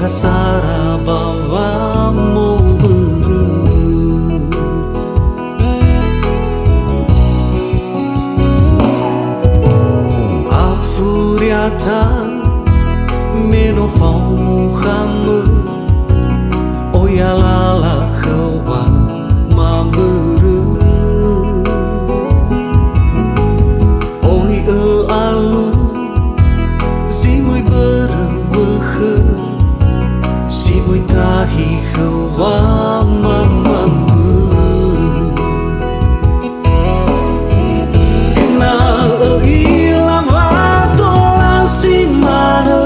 Sara bawamu beru Afuriata meno phong khame Oya lala khewa ma beru Oi alu zimoi beru Sibui tahi khewa mamamu Ena ilava tola simana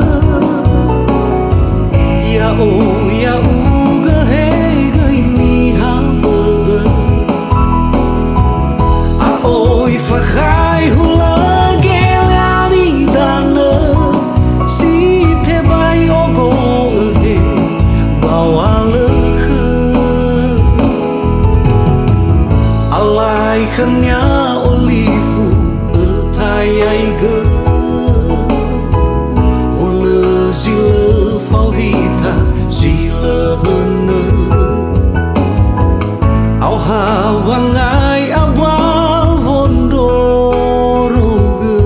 Ya o ya uga hega ini hamba A oi fakhai hula gelani dana Si te bai ogo Khanya olifu etayai ge Ole zile fauvita zile hene Au hawangai abal vondoro ge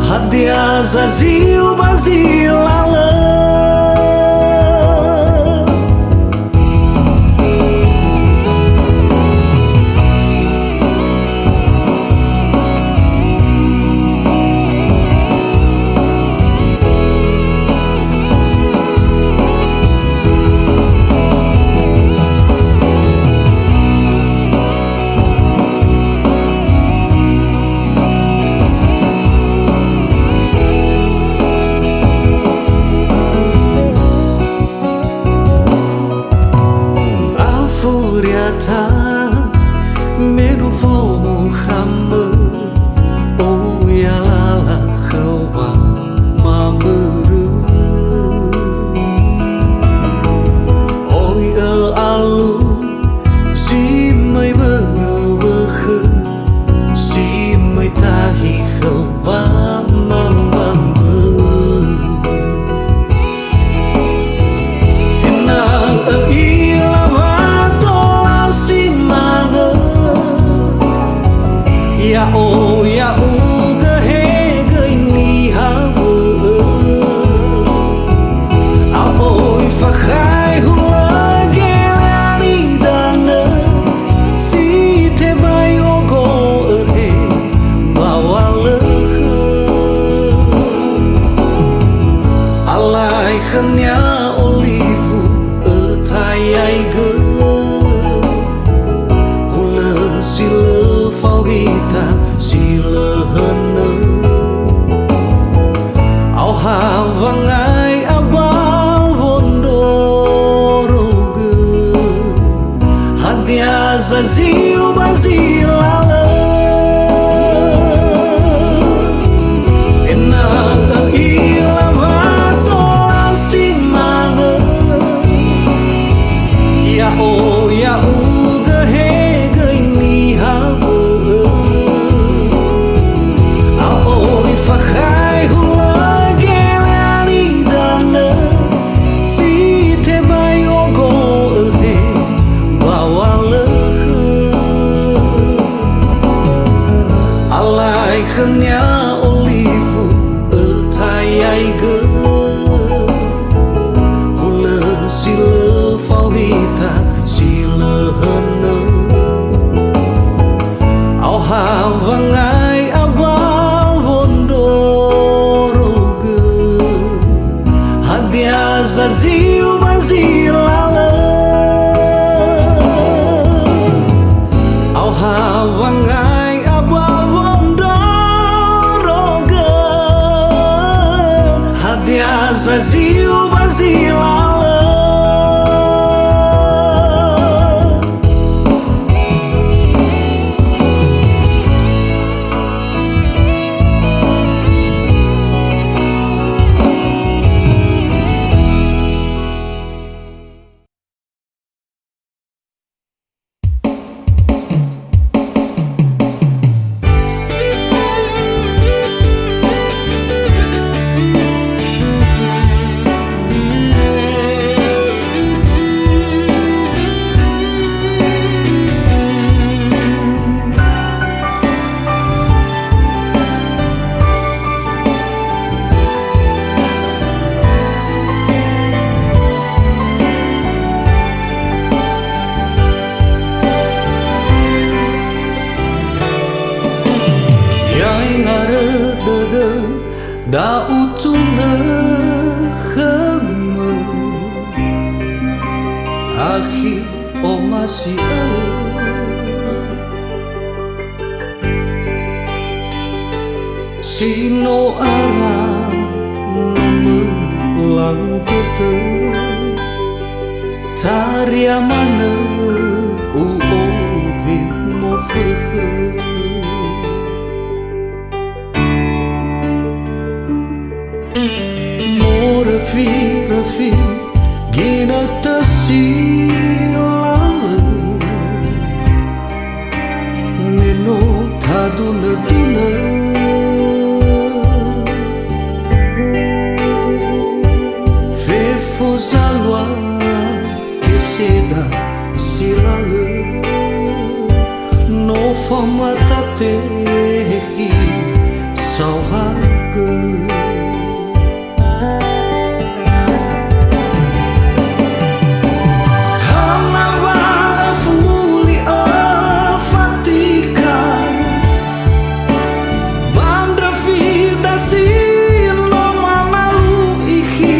Hadia zazil bazilala Furiata meno fomo khame O ya lala khewa ma beru Oi alu zimai beru bekhe Zimai tahi khewa mamamu Ya o ya uga hega ini hamba A oi fakhai hula gelani dana Si te bai ogo bawa lekhe Alai khanya olifu etayai ge Hula sile fauvita sile hene Au hawangai abal vondoro ge Hadia zazil bazilala Ena ilava tola simana Ya o ya uga hega ini hamba Fakhai hula gelani dana Si te bai ogo bawa lekhe Alai khanya olifu etayai ge Hula sile fauvita sile hene Au hawangai Zazil bazilala Au hawangai abal vondoro ge Hadia zazil bazilala Da utuna khama Akhi o masih Sino arang lang tete Taria mana uohi mo fekhe Mo refi gina tasilale Neno taduna Zalwa que seda silale no famata tehi sauhaga Halawa afuli afatika Bandra vida sino manalu ihi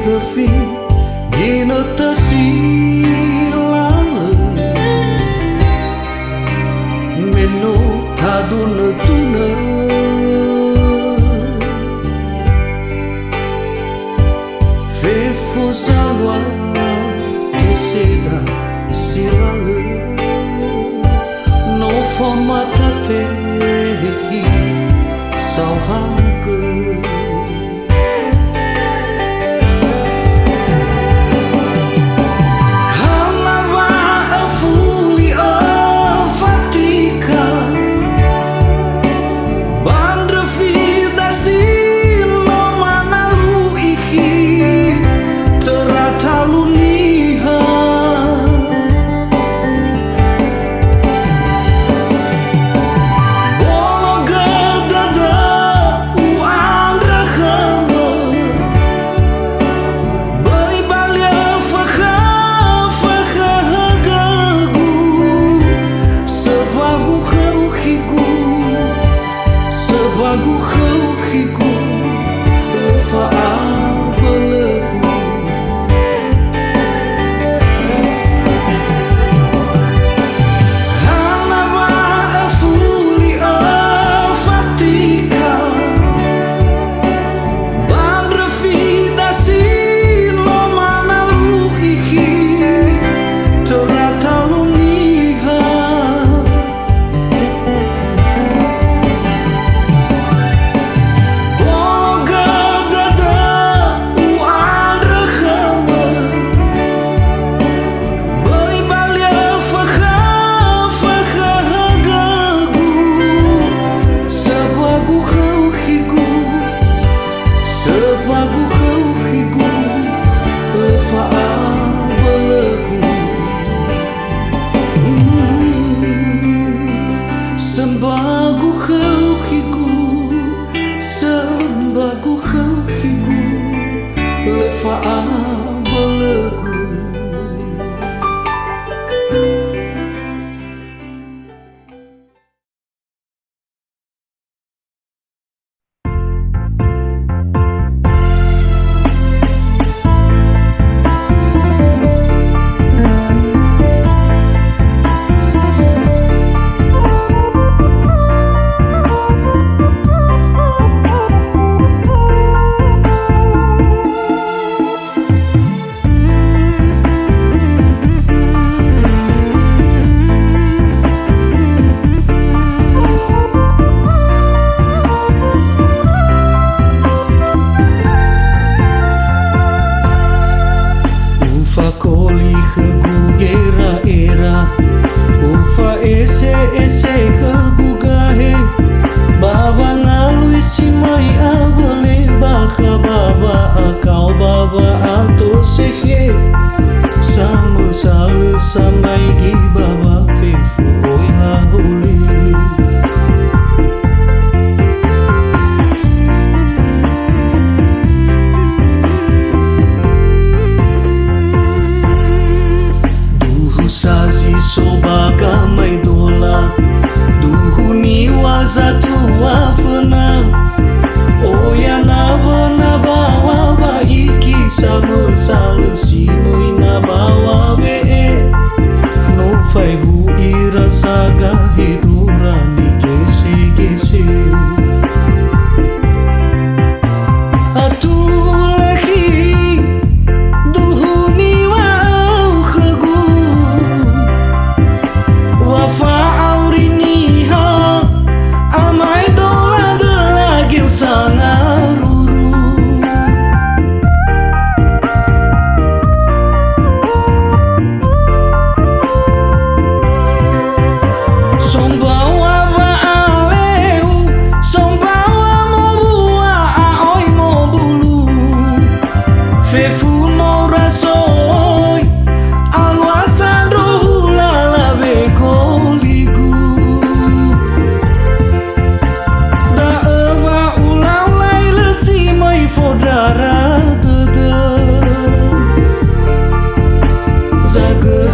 Refi gina tasilale Meno taduna tuna Fefo zalwa que seda silale No famata tehi sauhaga Lagu khawkiku fa'abalagu Halawa afuli afatika Bandra vida silo manalu ihi Terataluniha Boga dada samai gi bawa fefu oi la hole duhu sazi sobaga mai dola duhu ni wazatu wafna oya na wana bawa ba iki sama salesi noi na bawa be no fai hu ira saga hidura ni gese gese atulahi duhu ni wa khagu wafa auri ni ha amai dola de lagi sangaru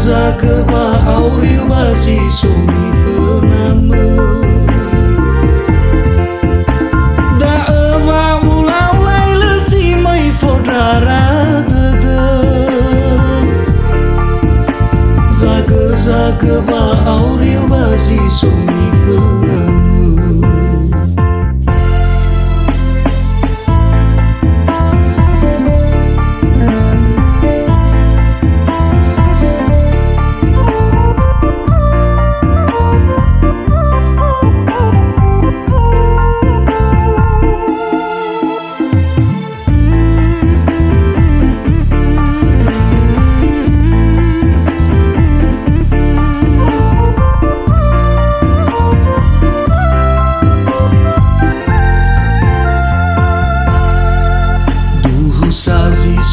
zaga ba auri wasi sumi fename da eva ulau lai lesi mai fodara dede zaga ba auri wasi sumi fename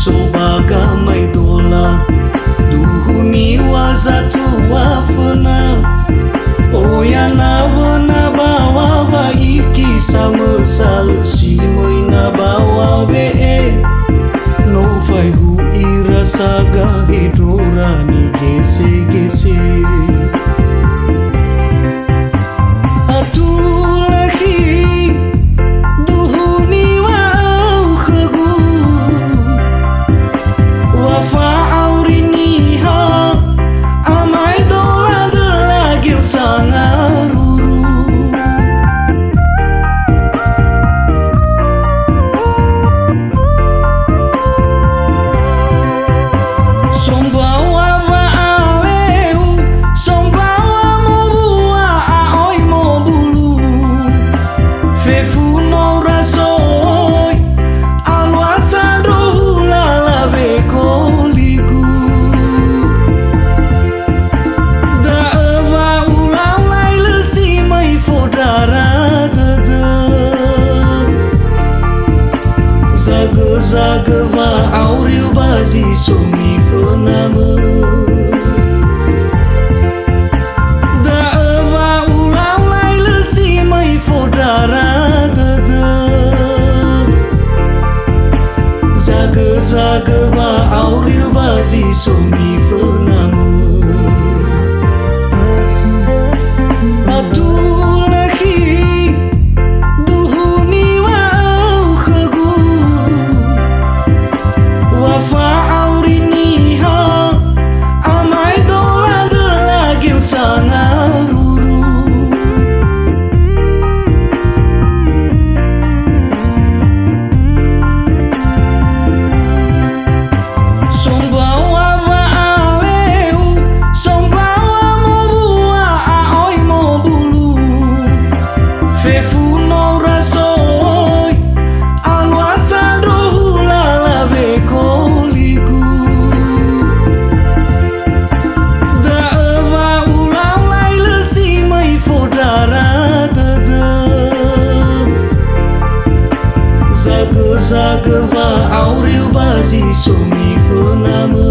sobaga mai dola duhu ni wazatu wafna oya na wana bawa ba iki sama salesi moi na bawa be no fai hu ira saga hidura ni gese gese zaga ba auri bazi sumi fename da eva ulau lai lesi mai fodara dede zaga ba auri bazi sumi fename zaga ba auri bazi sumi fename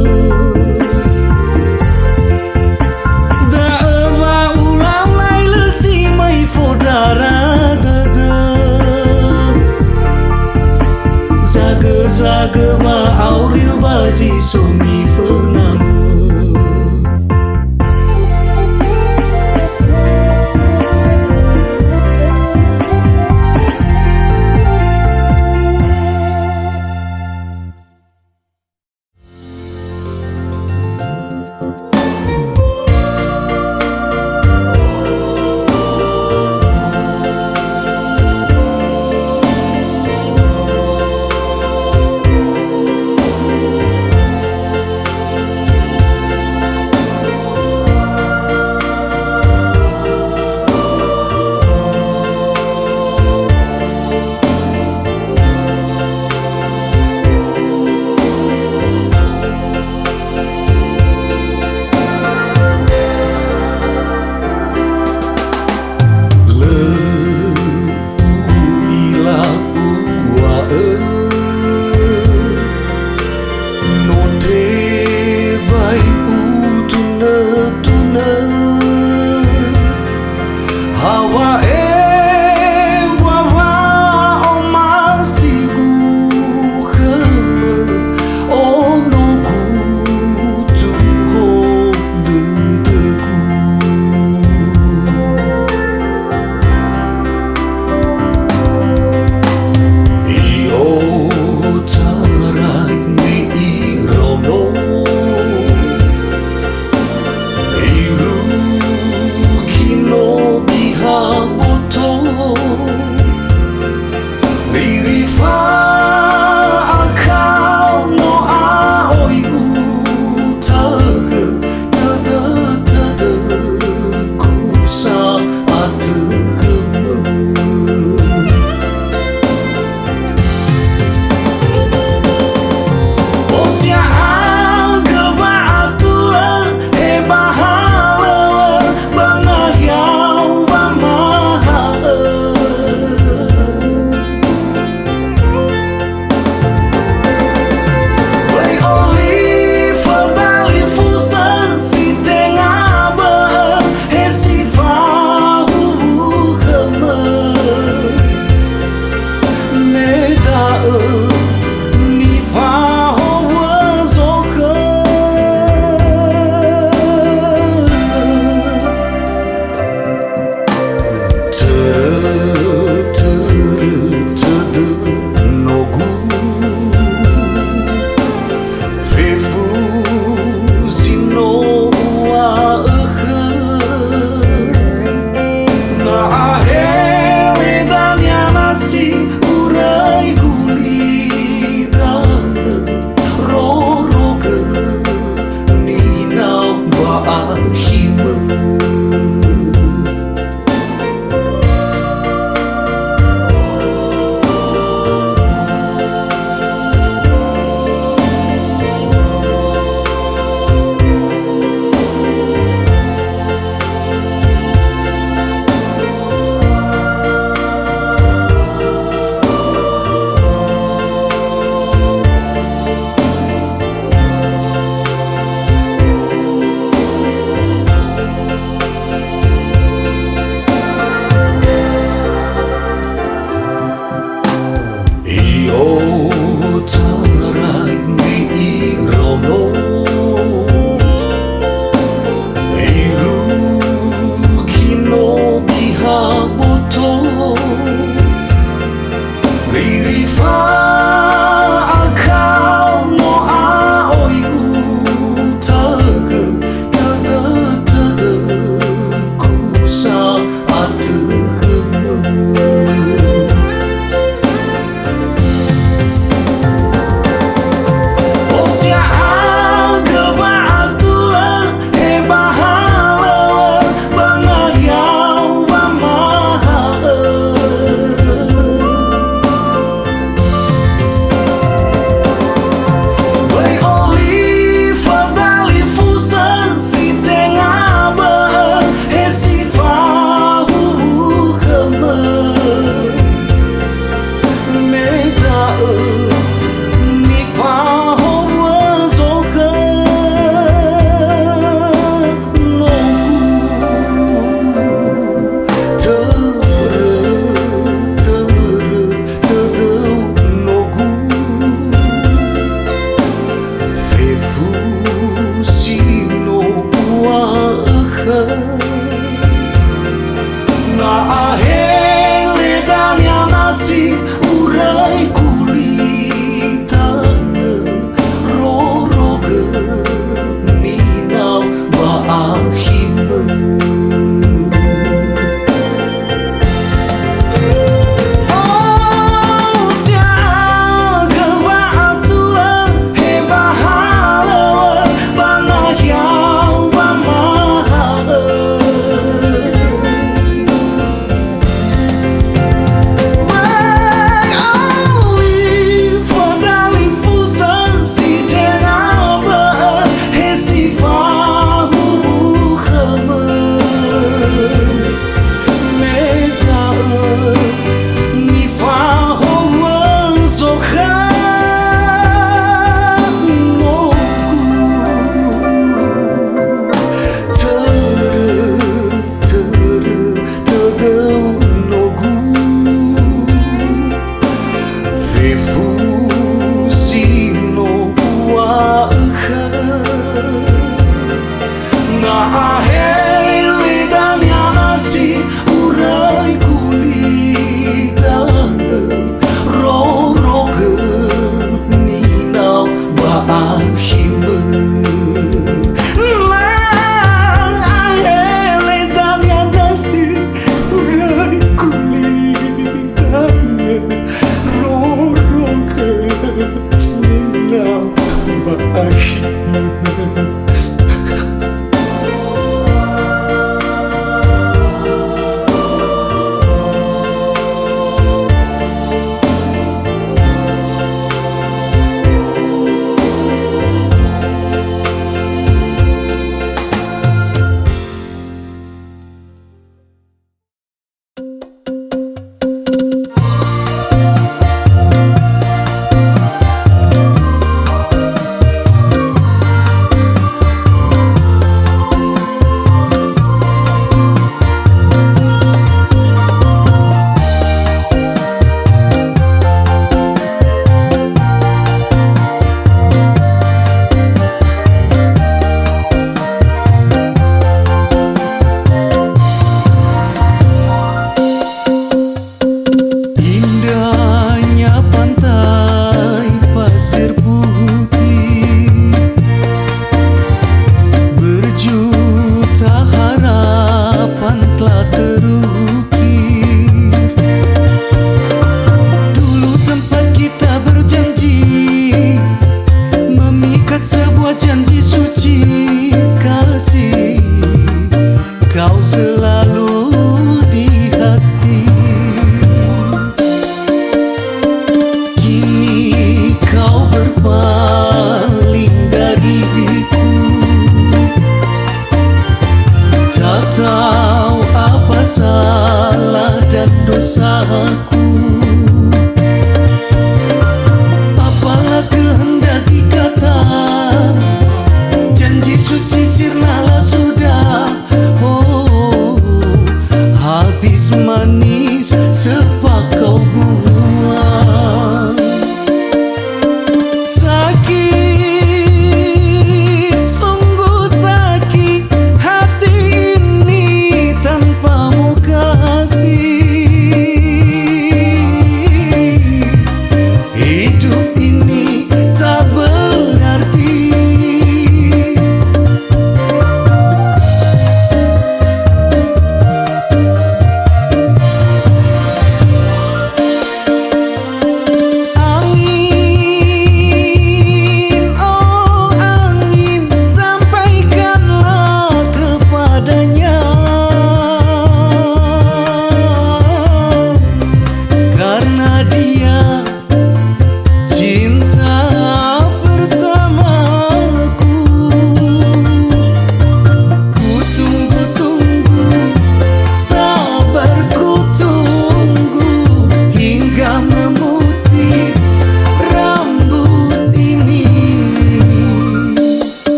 Ririfa akau no aoi utaga tada tada kusa atgema Osia agama atua e bahala bamahau bamaha Na ahele danya nasi urai kuli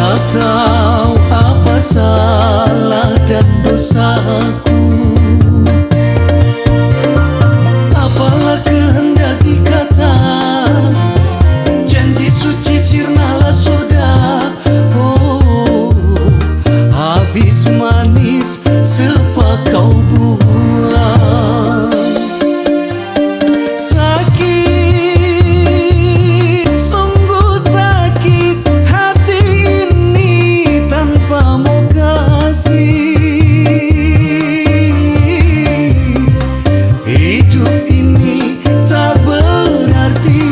Tak tahu apa salah dan dosaku, apalah kehendak dikata, janji suci sirnalah sudah. Oh, habis manis sepakat kau buang. Sakit, sungguh sakit hati ini tanpamu kasih. Hidup ini tak berarti.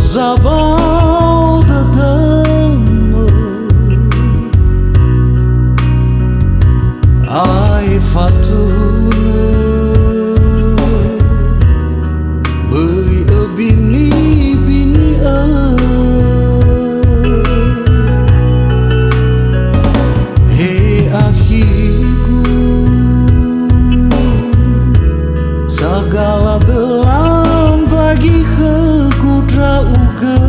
Zabal da dama ai fatuna bui bini bini he akhiku segala dalam bagi kekudra uga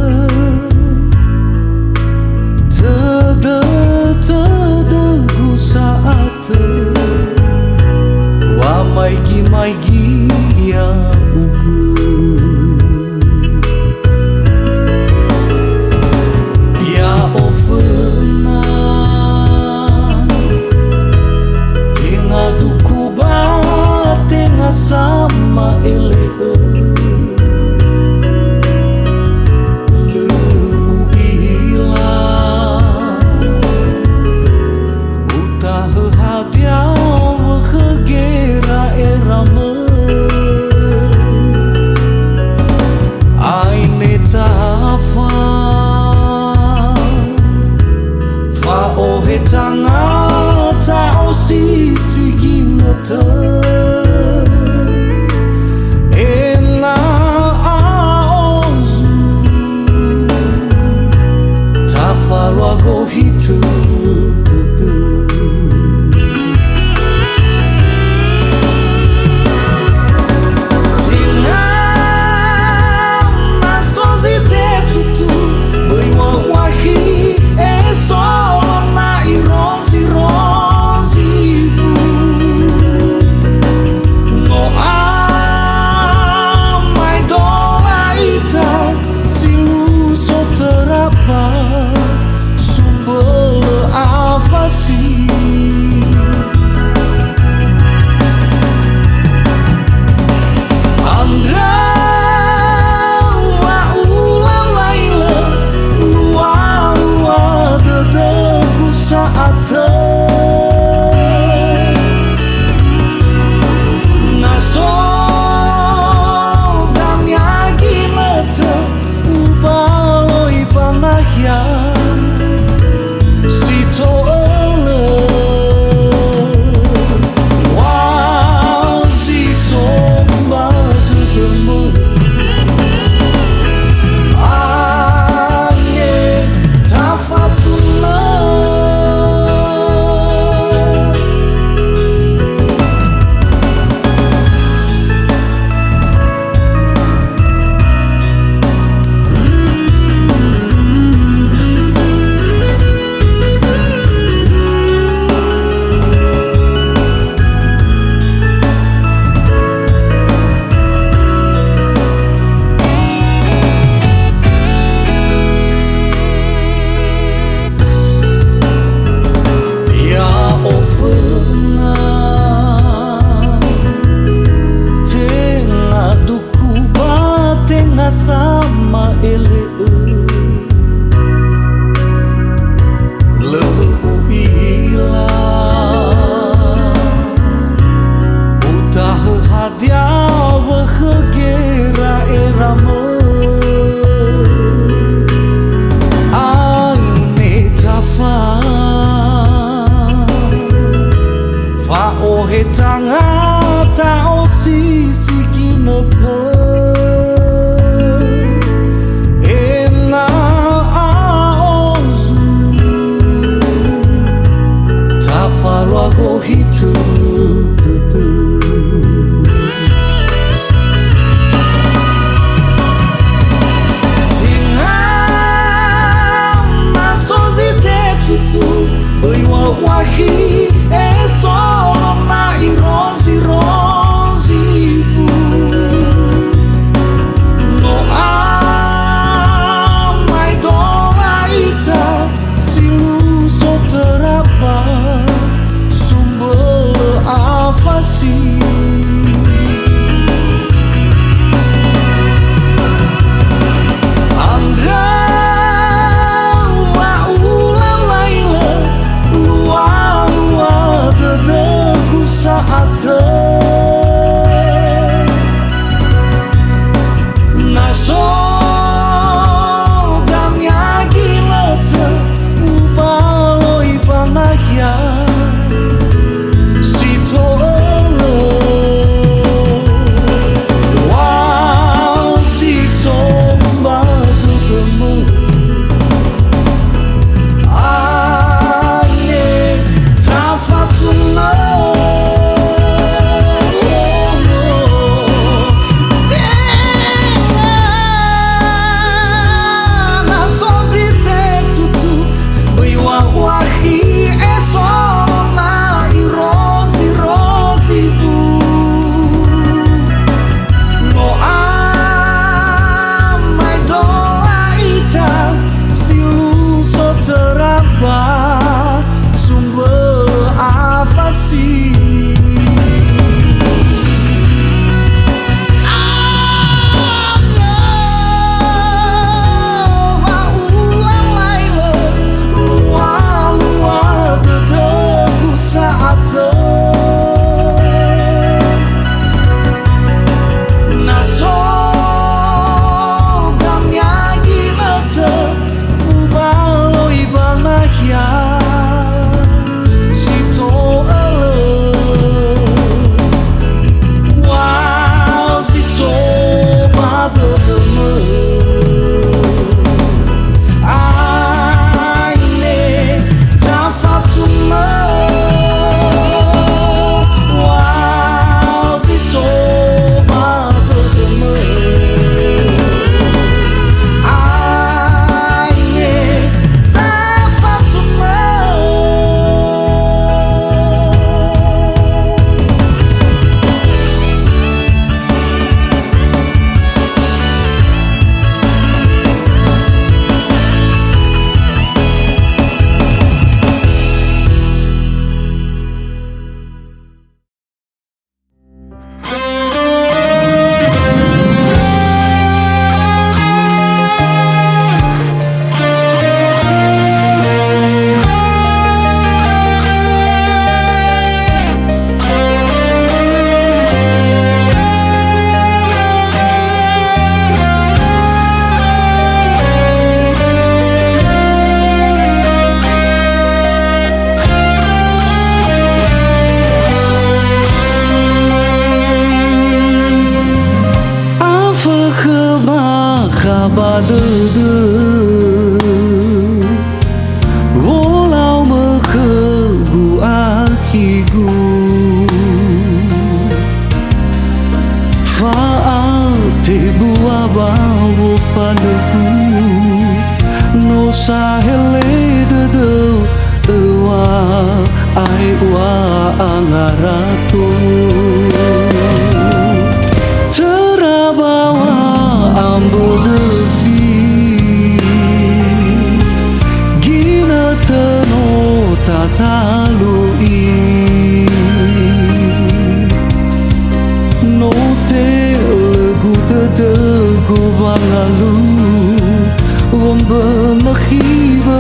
bahagia si to wa si somba tetemu ange tafatuna sama ele lebu ila utah hadia wahgera erama aine tafa fa ohe tanga ta osisi kinota Falo ago hitu Walau mekegu akigu Faate bua bawo faluhu No sahele dedo Ewa ai wa angarato Terabawa ambo devi Gina teno tatalui No te legu tedegu bangalu Wombe nakhiba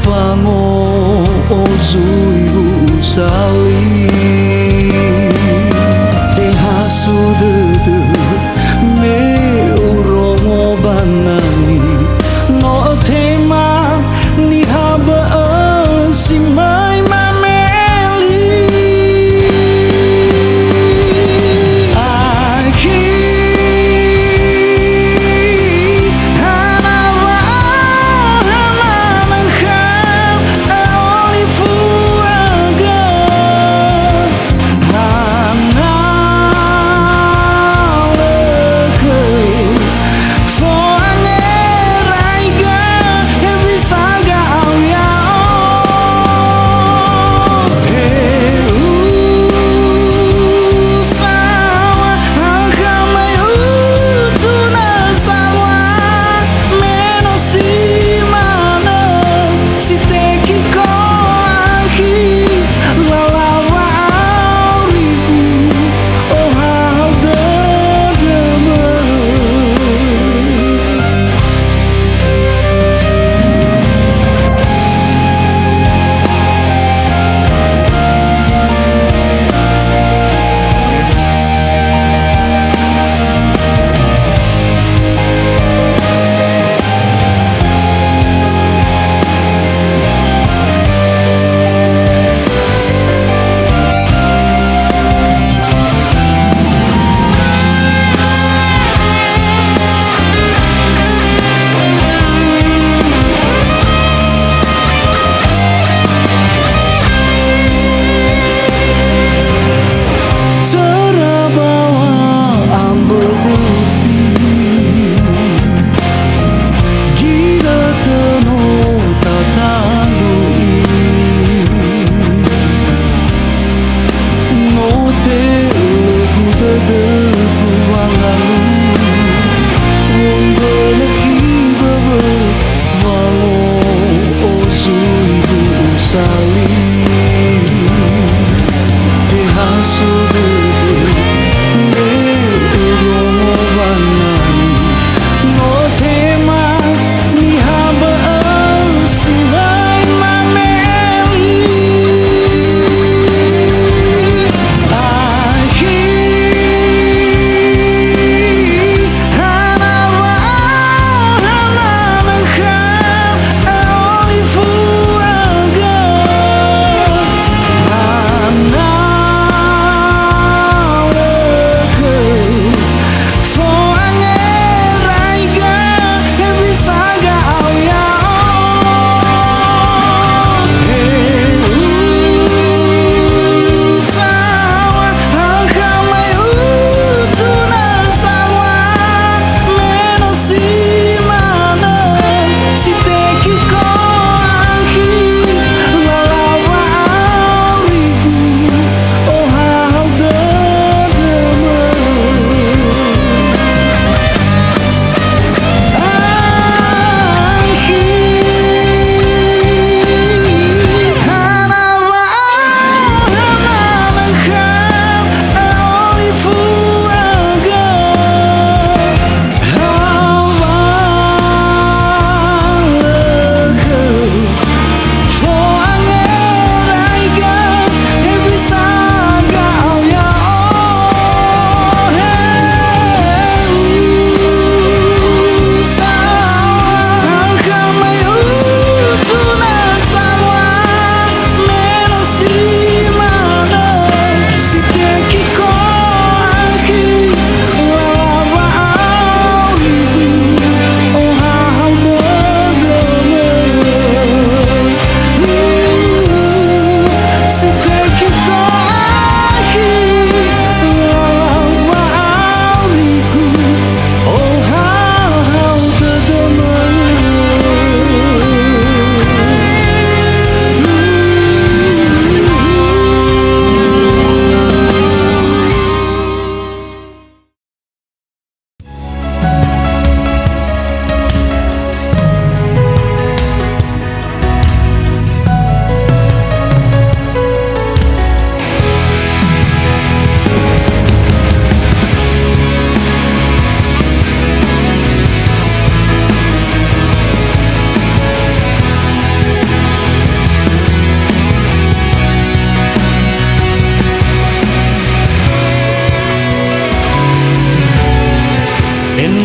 fango ozui usali Te hasu de me urongo banani No tema ni haba si mai mameli Aki hanawa hananangkan oli fuaga Hana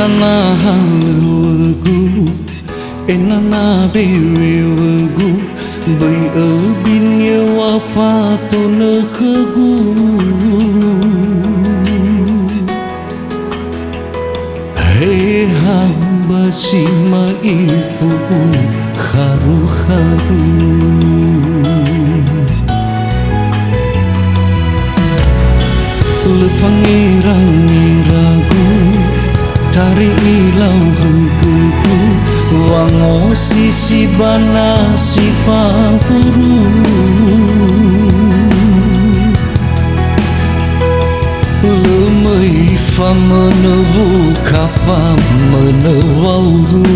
enana halegu enana bewegu bai bin ye wafato ne khegu hey hamba sima ifu kharu kharu Lefangirang-iragu Tari ilau hukuku Wango sisi bana sifahuru Lemei fa menewu kafa menewauru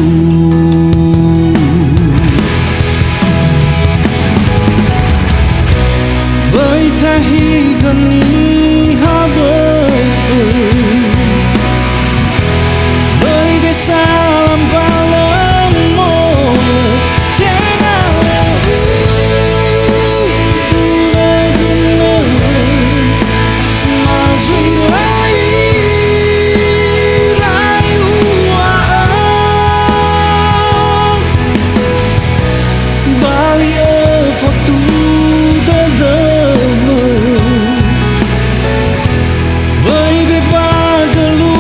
Baitahi gani salam balam mole tenang tuna guna mazui lai bali foto dadamo baby pagalu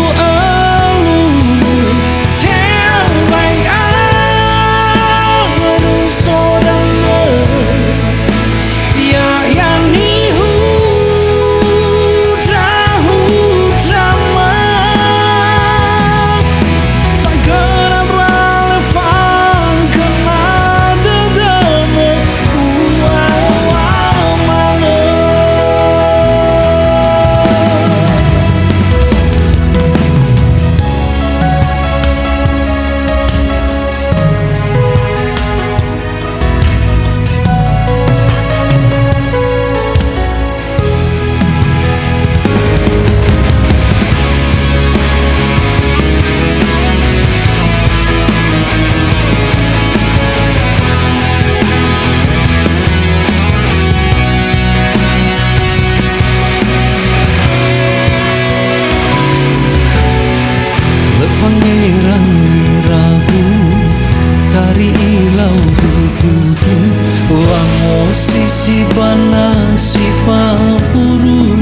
Pangerang-iragu Tari ilau hukuku Wango sisi bana sifahuru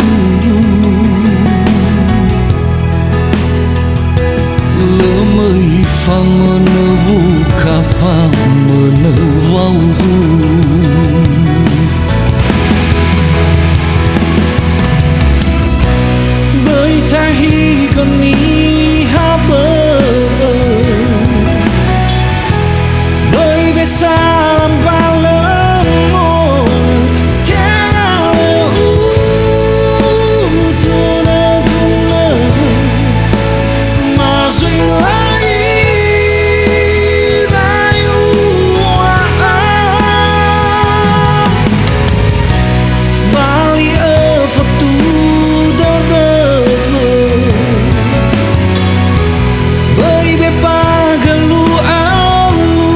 Lemei fa menewu kafa menewauru Baitahi gani salam balam tenang tuna guna mazui lai rayu bali foto dadamo baby pagalu alu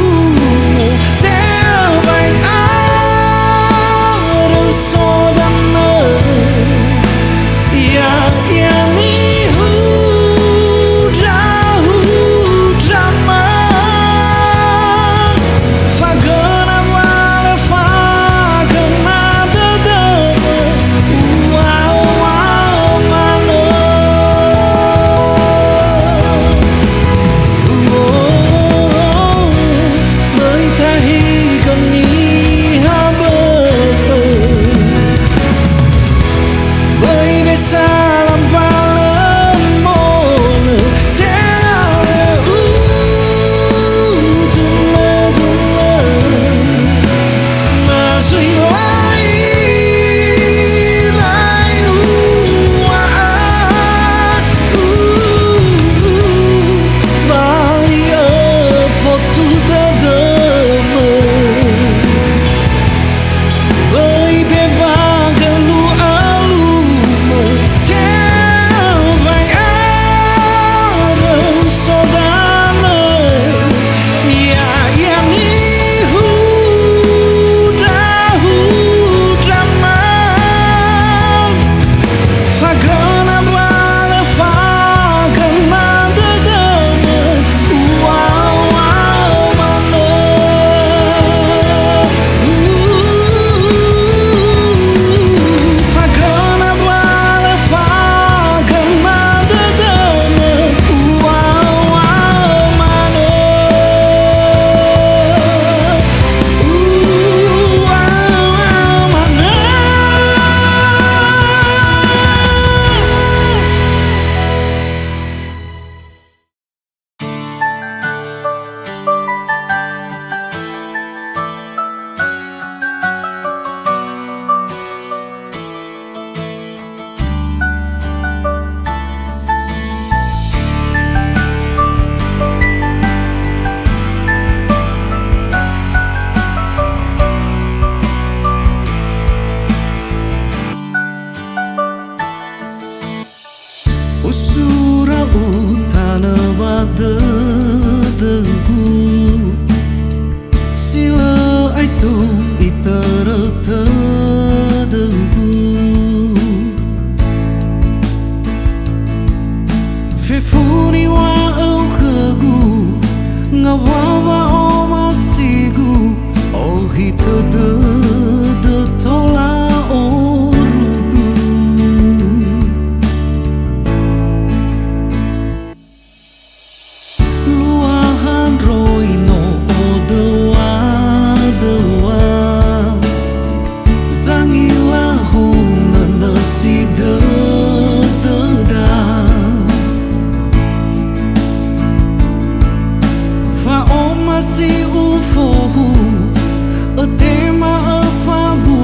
masih ufohu o tema o fabu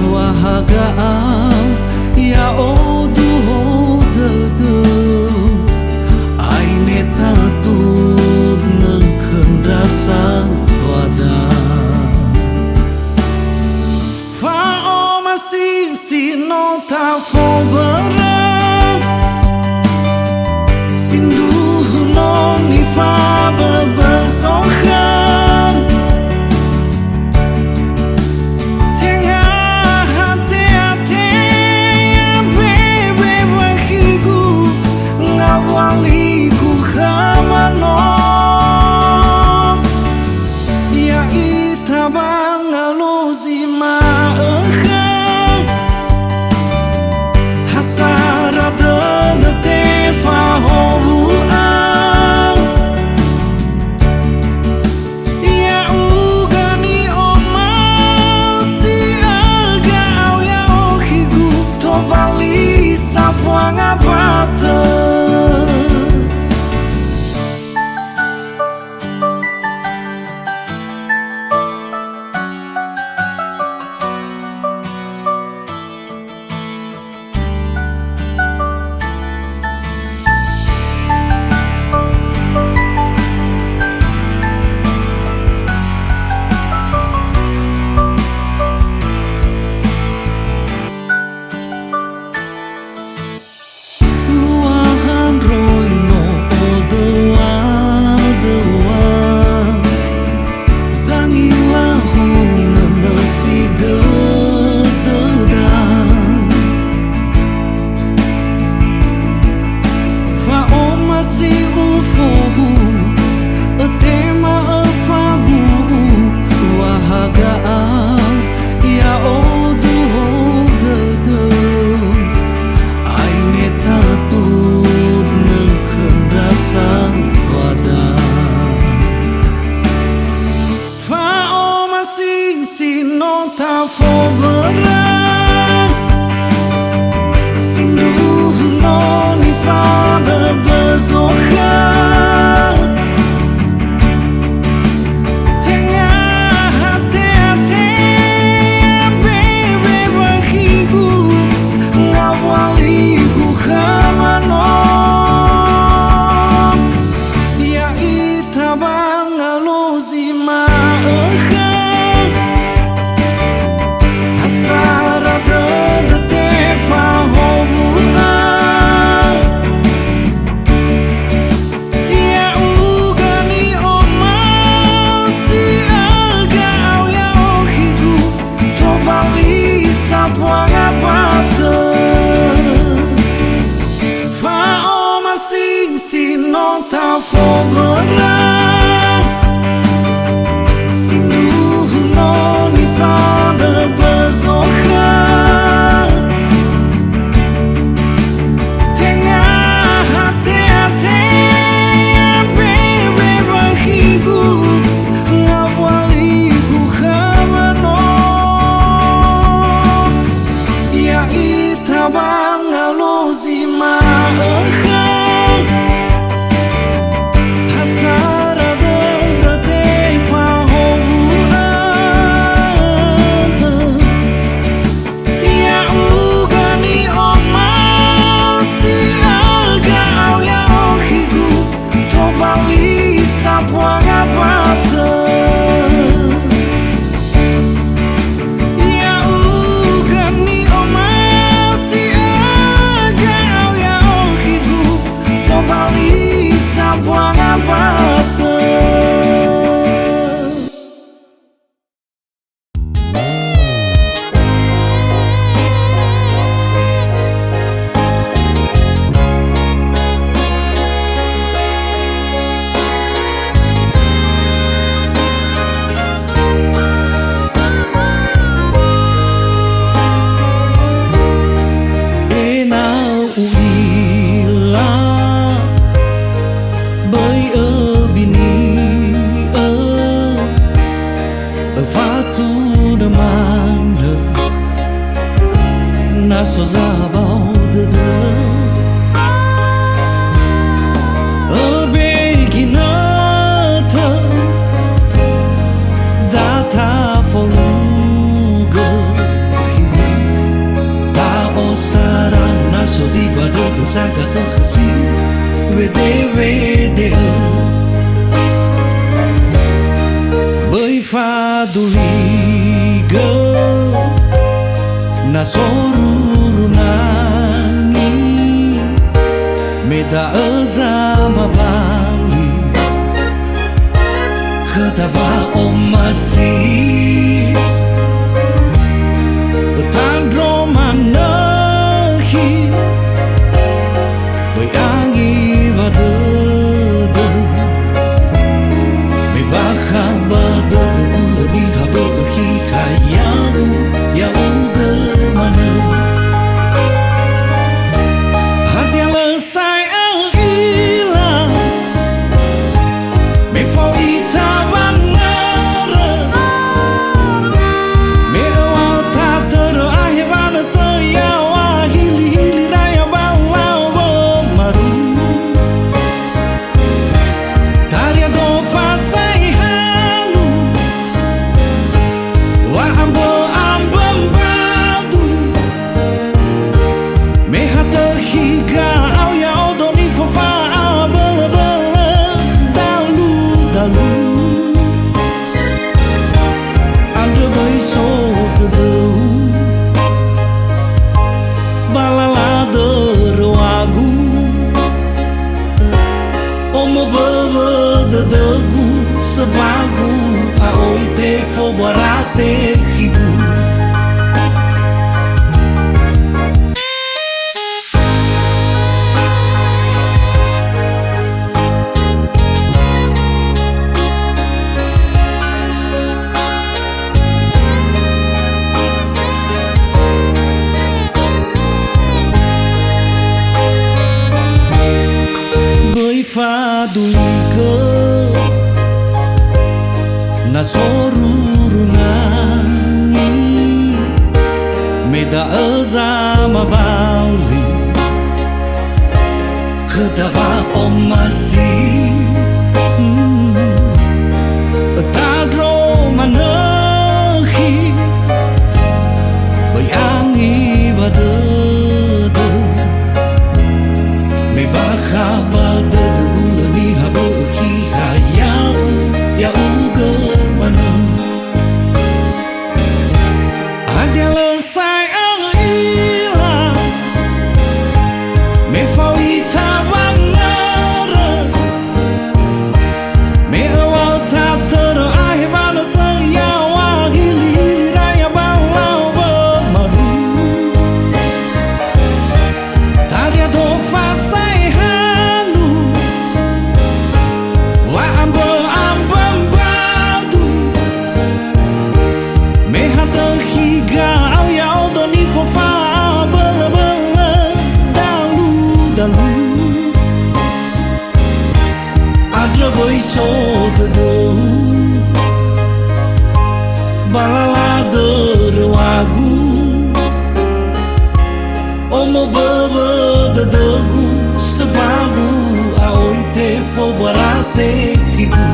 wahagaan ya o duho dedu aine tatut neken rasa wadah fa o masih sino ta fo berang sindu non ni fa berbesokan tengah hati-hati yang bebe bagiku ngawaliku kamanon ya ita bangaluzi maakan hasara de tefa hobuan ya ugani oma si aga au ya ohigu to bali sapuang abata so zabao de a beginata faduliga na soruru nangi meda azama bali khadava omasi tandro manahi bayangi badadu me bakha badadu kulani habahi khayau ya uga mana hati lesai al ilang me fo ita banara me awal ta ter ahibana saya wa hili hili raya balau wo maru taria do fasai hanu wa ambo ambam badu me hata higa au ya odoni fofa bala bala dalu dalu anda bai so de balala derwagu omo baba dedagu sebagu aoi te fo barate higu bai faduliga na soruru nangi meda azama bali khadava omasi tadro manahi bayangi badadu me bakha badadu gulani habahi khayau ya uga mana ada lesai al ilang me fo ita banara me awal ta ter ahibana saya wa hili hili raya balau wo maru taria do fasai hanu wa ambo ambam badu me hata higa au ya odoni fofa bala bala dalu dalu adra bai so de balala derwagu omo baba dedagu sebagu aoi te fo barate higu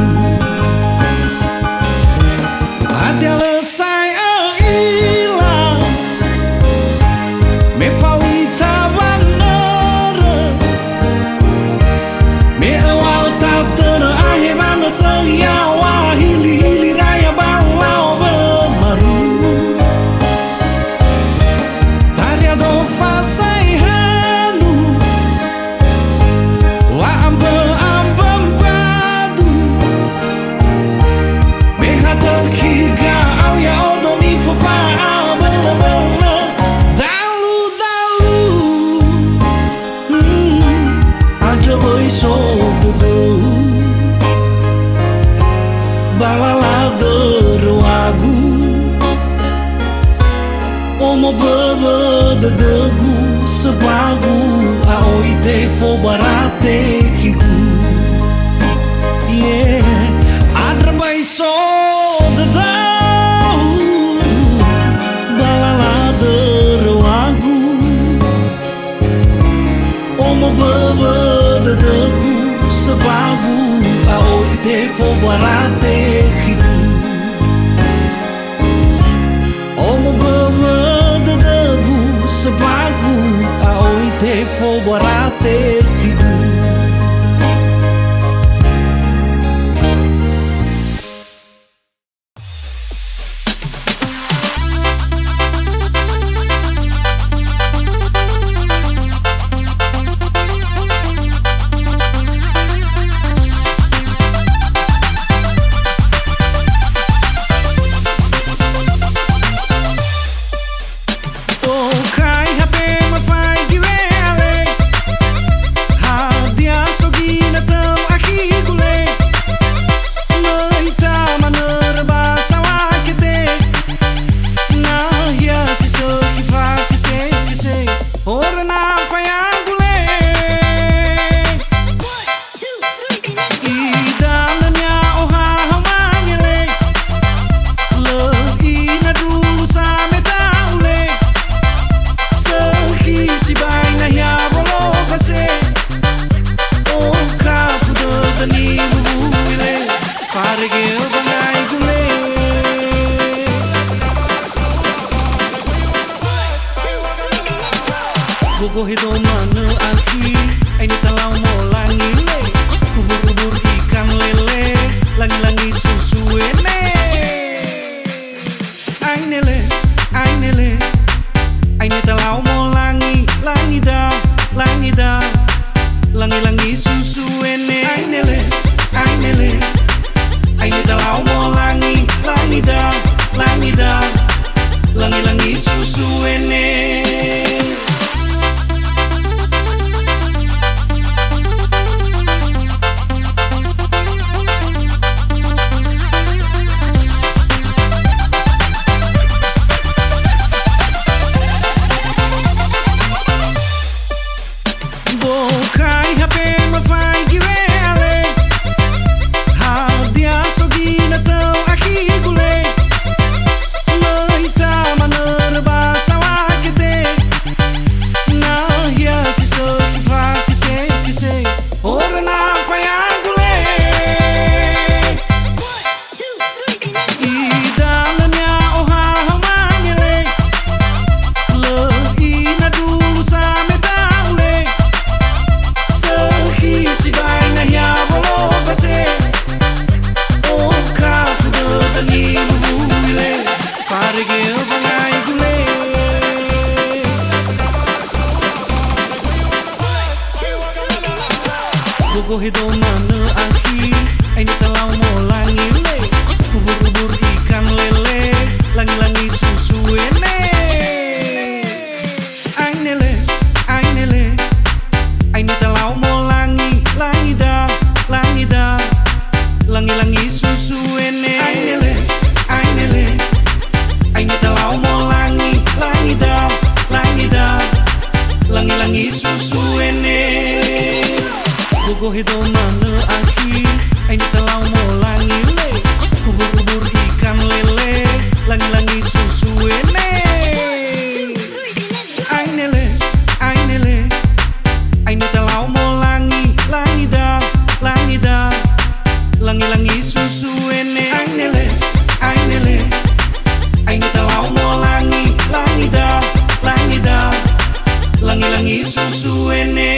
hati lesai al ilang me fo ita banara me awal ta ter ahibana saya wa hili hili raya balau wo maru taria do fasai hanu wa amba ambam badu me hata higa au ya odoni fofa bala bala dalu dalu ada bai so de balala derwagu omo baba dedagu sebagu aoi te fo barate higu yeah adra bai so dedau balala derwagu omo baba dedagu sebagu aoi te fo barate higu omo baba dedagu sebagu aoi te fo barate higu parigil bangai gule. Gogo hido mana aki, ini talau mau langi le. Ubur-ubur ikan lele, langi-langi susu ene. Ainele, ini talau mau langi, langi da, langi-langi susu ene. Ainele, ini talau mau langi, da, langi-langi susu ene. Bokai HP mafai giwe ale, hal dia sogi na tau aki gule. Leita manerba sawa gede, na hia si soki fa kise, ora na faya gule. Idalanya oha hamanyele, le ina dulu same daule. Si vai na hia bolo base, o kafu do tani mule, parigil bangai gule. Gogo hido mana aki, ini talau mau langi le. Ubur-ubur ikan lele, langi-langi susu ene. Ainele, ini talau mau langi da, langi-langi susu ene. Ainele, ini talau mau langi da, langi-langi susu ene. Gogo hido mana aki, ini talau mau langi le. Ubur-ubur ikan lele, langi-langi susu ene. Ainele, ini talau mau langi da, langi-langi susu ene. Ainele, ini talau mau langi da, langi-langi susu ene.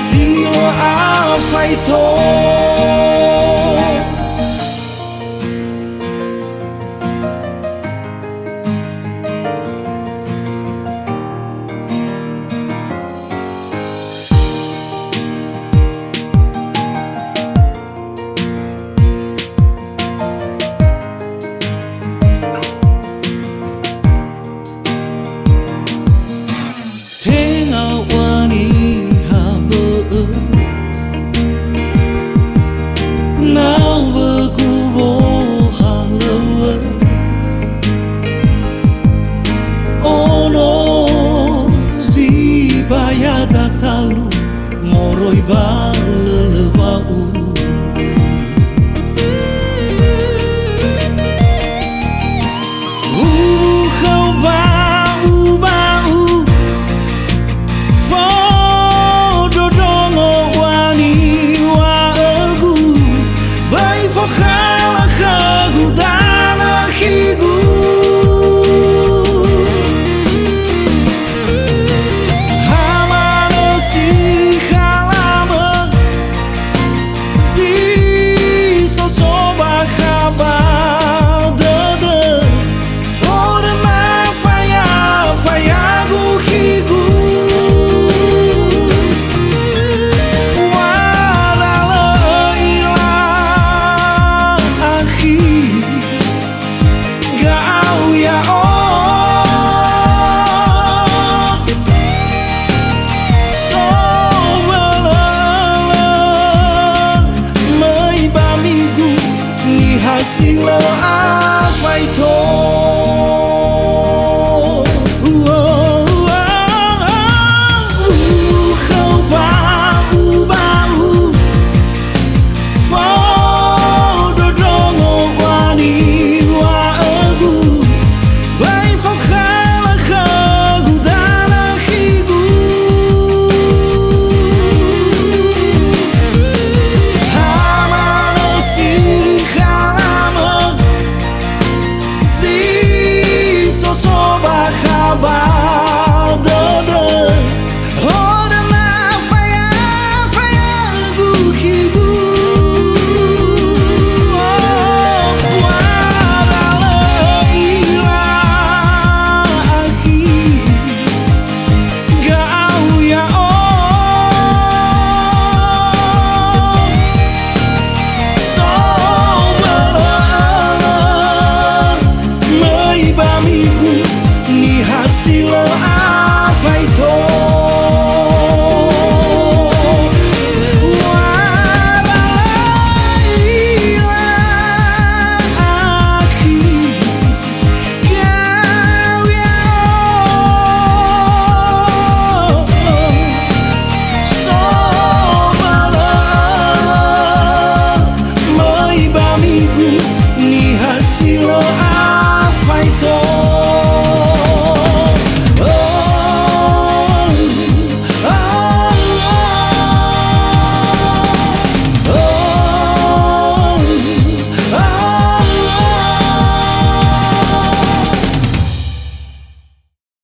hasil apa itu? Tengah wani habe Nau berkubo halawa Oh no si baya tak talu Moroi balelewau kau bau Fakhala kagu dana higu Hamano si halama Si sosoba khaba dada Ora ma faya gu higu hasil apa itu? Kau bau fodo dongo wani wagu bai fakhala kagu dana higu hamano si sosoba khaba dada Ora na faya gu higu Warala ilahi Gau ya hasil apa itu?